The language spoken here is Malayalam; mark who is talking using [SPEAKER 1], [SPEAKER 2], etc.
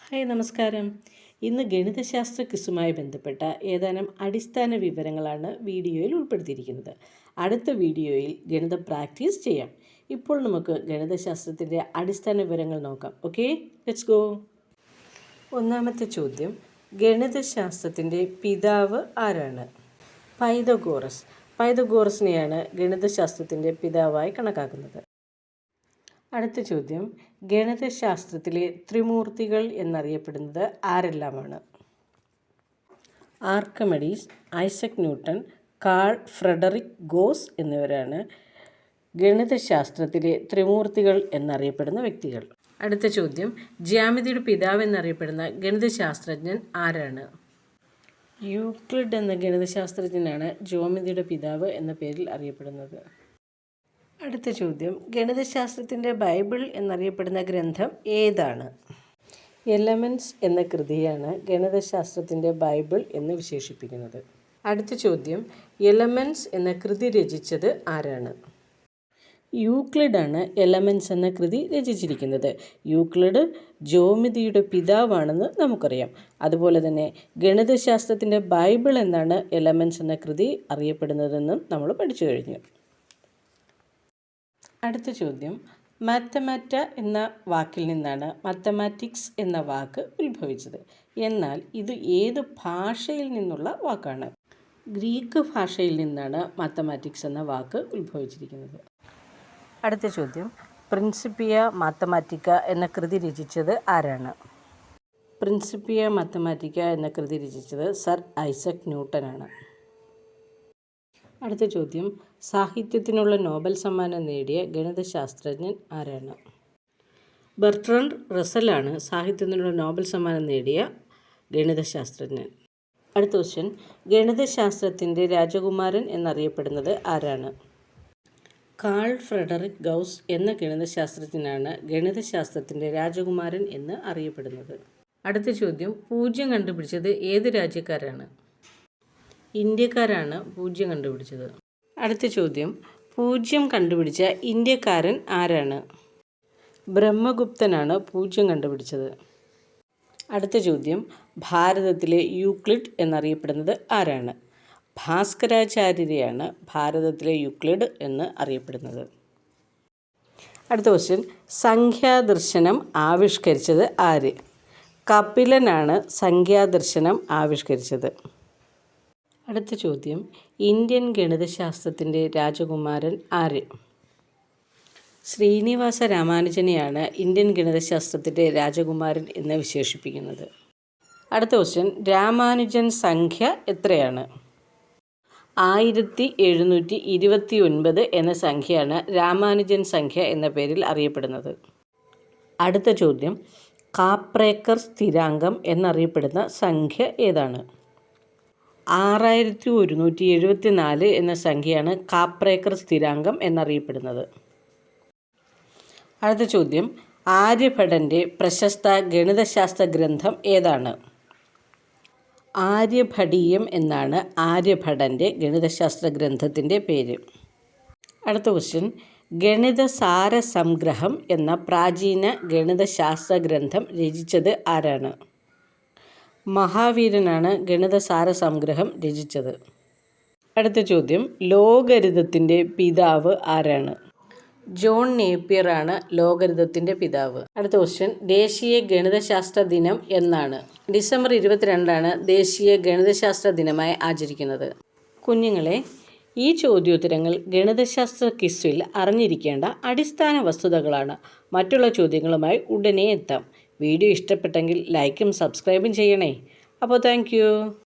[SPEAKER 1] ഹായ് നമസ്കാരം. ഇന്ന് ഗണിതശാസ്ത്ര ക്വിസുമായി ബന്ധപ്പെട്ട ഏതാനും അടിസ്ഥാന വിവരങ്ങളാണ് വീഡിയോയിൽ ഉൾപ്പെടുത്തിയിരിക്കുന്നത്. അടുത്ത വീഡിയോയിൽ ഗണിത പ്രാക്ടീസ് ചെയ്യാം. ഇപ്പോൾ നമുക്ക് ഗണിതശാസ്ത്രത്തിൻ്റെ അടിസ്ഥാന വിവരങ്ങൾ നോക്കാം. Okay, let's go. ഒന്നാമത്തെ ചോദ്യം, ഗണിതശാസ്ത്രത്തിൻ്റെ പിതാവ് ആരാണ്? പൈതഗോറസ്. പൈതഗോറസിനെയാണ് ഗണിതശാസ്ത്രത്തിൻ്റെ പിതാവായി കണക്കാക്കുന്നത്. അടുത്ത ചോദ്യം, ഗണിതശാസ്ത്രത്തിലെ ത്രിമൂർത്തികൾ എന്നറിയപ്പെടുന്നത് ആരെല്ലാമാണ്? Archimedes, Isaac Newton, Carl Friedrich Gauss എന്നിവരാണ് ഗണിതശാസ്ത്രത്തിലെ ത്രിമൂർത്തികൾ എന്നറിയപ്പെടുന്ന വ്യക്തികൾ. അടുത്ത ചോദ്യം, ജ്യാമിതിയുടെ പിതാവ് എന്നറിയപ്പെടുന്ന ഗണിതശാസ്ത്രജ്ഞൻ ആരാണ്? യൂക്ലിഡ് എന്ന ഗണിതശാസ്ത്രജ്ഞനാണ് ജ്യോമിതിയുടെ പിതാവ് എന്ന പേരിൽ അറിയപ്പെടുന്നത്. അടുത്ത ചോദ്യം, ഗണിതശാസ്ത്രത്തിൻ്റെ ബൈബിൾ എന്നറിയപ്പെടുന്ന ഗ്രന്ഥം ഏതാണ്? എലമെൻറ്റ്സ് എന്ന കൃതിയാണ് ഗണിതശാസ്ത്രത്തിൻ്റെ ബൈബിൾ എന്ന് വിശേഷിപ്പിക്കുന്നത്. അടുത്ത ചോദ്യം, എലമെൻറ്റ്സ് എന്ന കൃതി രചിച്ചത് ആരാണ്? യൂക്ലിഡാണ് എലമെൻറ്റ്സ് എന്ന കൃതി രചിച്ചിരിക്കുന്നത്. യൂക്ലിഡ് ജ്യോമിതിയുടെ പിതാവാണെന്ന് നമുക്കറിയാം. അതുപോലെ തന്നെ ഗണിതശാസ്ത്രത്തിൻ്റെ ബൈബിൾ എന്നാണ് എലമെൻറ്റ്സ് എന്ന കൃതി അറിയപ്പെടുന്നതെന്നും നമ്മൾ പഠിച്ചു കഴിഞ്ഞു. അടുത്ത ചോദ്യം, മാത്തമാറ്റ എന്ന വാക്കിൽ നിന്നാണ് മാത്തമാറ്റിക്സ് എന്ന വാക്ക് ഉത്ഭവിച്ചത്. എന്നാൽ ഇത് ഏത് ഭാഷയിൽ നിന്നുള്ള വാക്കാണ്? ഗ്രീക്ക് ഭാഷയിൽ നിന്നാണ് മാത്തമാറ്റിക്സ് എന്ന വാക്ക് ഉത്ഭവിച്ചിരിക്കുന്നത്. അടുത്ത ചോദ്യം, പ്രിൻസിപ്പിയ മാത്തമാറ്റിക്ക എന്ന കൃതി രചിച്ചത് ആരാണ്? പ്രിൻസിപ്പിയ മാത്തമാറ്റിക്ക എന്ന കൃതി രചിച്ചത് സർ ഐസക് ന്യൂട്ടനാണ്. അടുത്ത ചോദ്യം, സാഹിത്യത്തിനുള്ള നോബൽ സമ്മാനം നേടിയ ഗണിതശാസ്ത്രജ്ഞൻ ആരാണ്? ബെർട്രാൻഡ് റസ്സലാണ് സാഹിത്യത്തിനുള്ള നോബൽ സമ്മാനം നേടിയ ഗണിതശാസ്ത്രജ്ഞൻ. അടുത്ത ക്വസ്റ്റ്യൻ, ഗണിതശാസ്ത്രത്തിൻ്റെ രാജകുമാരൻ എന്നറിയപ്പെടുന്നത് ആരാണ്? കാൾ ഫ്രെഡറിക് ഗൗസ് എന്ന ഗണിതശാസ്ത്രജ്ഞനാണ് ഗണിതശാസ്ത്രത്തിൻ്റെ രാജകുമാരൻ എന്ന് അറിയപ്പെടുന്നത്. അടുത്ത ചോദ്യം, പൂജ്യം കണ്ടുപിടിച്ചത് ഏത് രാജ്യക്കാരാണ്? ഇന്ത്യക്കാരാണ് പൂജ്യം കണ്ടുപിടിച്ചത്. അടുത്ത ചോദ്യം, പൂജ്യം കണ്ടുപിടിച്ച ഇന്ത്യക്കാരൻ ആരാണ്? ബ്രഹ്മഗുപ്തനാണ് പൂജ്യം കണ്ടുപിടിച്ചത്. അടുത്ത ചോദ്യം, ഭാരതത്തിലെ യൂക്ലിഡ് എന്നറിയപ്പെടുന്നത് ആരാണ്? ഭാസ്കരാചാര്യരെയാണ് ഭാരതത്തിലെ യൂക്ലിഡ് എന്ന് അറിയപ്പെടുന്നത്. അടുത്ത ക്വസ്റ്റ്യൻ, സംഖ്യാദർശനം ആവിഷ്കരിച്ചത് ആര്? കപിലനാണ് സംഖ്യാദർശനം ആവിഷ്കരിച്ചത്. അടുത്ത ചോദ്യം, ഇന്ത്യൻ ഗണിതശാസ്ത്രത്തിൻ്റെ രാജകുമാരൻ ആര്? ശ്രീനിവാസ രാമാനുജനെയാണ് ഇന്ത്യൻ ഗണിതശാസ്ത്രത്തിൻ്റെ രാജകുമാരൻ എന്ന് വിശേഷിപ്പിക്കുന്നത്. അടുത്ത ക്വസ്റ്റ്യൻ, രാമാനുജൻ സംഖ്യ എത്രയാണ്? 1729 എന്ന സംഖ്യയാണ് രാമാനുജൻ സംഖ്യ എന്ന പേരിൽ അറിയപ്പെടുന്നത്. അടുത്ത ചോദ്യം, കാപ്രേക്കർ സ്ഥിരാങ്കം എന്നറിയപ്പെടുന്ന സംഖ്യ ഏതാണ്? 6174 എന്ന സംഖ്യയാണ് കാപ്രേക്കർ സ്ഥിരാങ്കം എന്നറിയപ്പെടുന്നത്. അടുത്ത ചോദ്യം, ആര്യഭടൻ്റെ പ്രശസ്ത ഗണിതശാസ്ത്ര ഗ്രന്ഥം ഏതാണ്? ആര്യഭടീയം എന്നാണ് ആര്യഭടൻ്റെ ഗണിതശാസ്ത്ര ഗ്രന്ഥത്തിൻ്റെ പേര്. അടുത്ത ക്വസ്റ്റ്യൻ, ഗണിതസാര സംഗ്രഹം എന്ന പ്രാചീന ഗണിതശാസ്ത്ര ഗ്രന്ഥം രചിച്ചത് ആരാണ്? മഹാവീരനാണ് ഗണിതസാര സംഗ്രഹം രചിച്ചത്. അടുത്ത ചോദ്യം, ലോഗരിതത്തിൻ്റെ പിതാവ് ആരാണ്? ജോൺ നേപ്പിയർ ആണ് ലോഗരിതത്തിൻ്റെ പിതാവ്. അടുത്ത ക്വസ്റ്റ്യൻ, ദേശീയ ഗണിതശാസ്ത്ര ദിനം എന്നാണ്? ഡിസംബർ 22 ദേശീയ ഗണിതശാസ്ത്ര ദിനമായി ആചരിക്കുന്നത്. കുഞ്ഞുങ്ങളെ, ഈ ചോദ്യോത്തരങ്ങൾ ഗണിതശാസ്ത്ര ക്വിസിൽ അറിഞ്ഞിരിക്കേണ്ട അടിസ്ഥാന വസ്തുതകളാണ്. മറ്റുള്ള ചോദ്യങ്ങളുമായി ഉടനെ എത്താം. വീഡിയോ ഇഷ്ടപ്പെട്ടെങ്കിൽ ലൈക്കും സബ്സ്ക്രൈബും ചെയ്യണേ. അപ്പോൾ താങ്ക് യു.